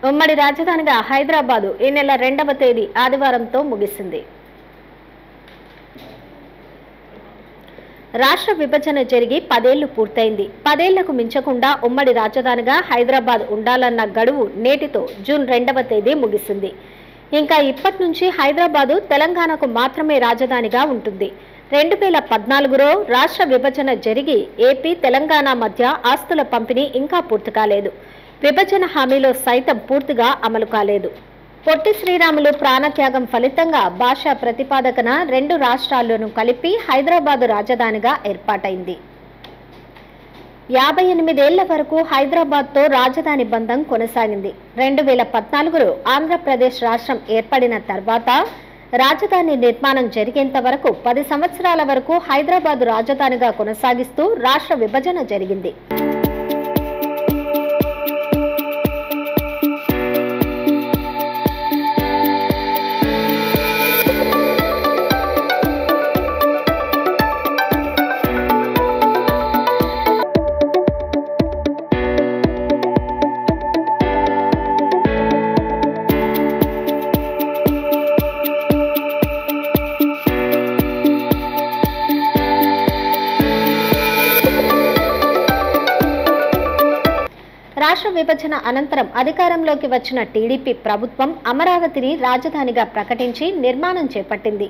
ఉమ్మడి రాజధానిగా హైదరాబాదు ఈ నెల 2వ తేదీ ఆదివారంతో ముగిసింది. రాష్ట్ర విభజన జరిగి 10 ఏళ్లు పూర్తయింది. 10 ఏళ్లకు మించకుండా ఉమ్మడి రాజధానిగా హైదరాబాద్ ఉండాలన్న గడువు నేటితో జూన్ 2వ తేదీ ముగిసింది. ఇంకా ఇప్పటి నుంచి హైదరాబాదు తెలంగాణకు మాత్రమే రాజధానిగా ఉంటుంది. 2014లో రాష్ట్ర విభజన జరిగి ఏపీ తెలంగాణ మధ్య ఆస్తుల పంపిణీ ఇంకా పూర్తి కాలేదు. విభజన హామీలో సైతం పూర్తిగా అమలు కాలేదు. పొట్టి శ్రీరాములు ప్రాణత్యాగం ఫలితంగా భాషా ప్రతిపాదకన 2 రాష్ట్రాలను కలిపి హైదరాబాదు రాజధానిగా ఏర్పాటైంది. 58 ఏళ్ల వరకు హైదరాబాద్తో రాజధాని బంధం కొనసాగింది. 2014లో ఆంధ్రప్రదేశ్ రాష్ట్రం ఏర్పడిన తర్వాత రాజధాని నిర్మాణం జరిగేంత వరకు 10 సంవత్సరాల వరకు హైదరాబాదు రాజధానిగా కొనసాగిస్తూ రాష్ట్ర విభజన జరిగింది. రాష్ట్ర విభజన అనంతరం అధికారంలోకి వచ్చిన టీడీపీ ప్రభుత్వం అమరావతిని రాజధానిగా ప్రకటించి నిర్మాణం చేపట్టింది.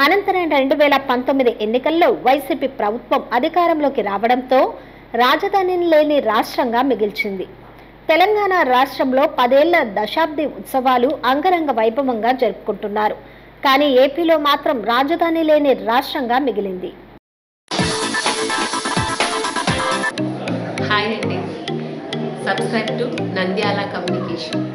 అనంతరం 2019 ఎన్నికల్లో వైసీపీ ప్రభుత్వం అధికారంలోకి రావడంతో రాజధాని లేని రాష్ట్రంగా మిగిల్చింది. తెలంగాణ రాష్ట్రంలో 10 ఏళ్ల దశాబ్ది ఉత్సవాలు అంగరంగ వైభవంగా జరుపుకుంటున్నారు. కానీ ఏపీలో మాత్రం రాజధాని లేని రాష్ట్రంగా మిగిలింది. హాయ్ అండి, సబ్స్క్రైబ్ టు నంద్యాల కమ్యూనికేషన్.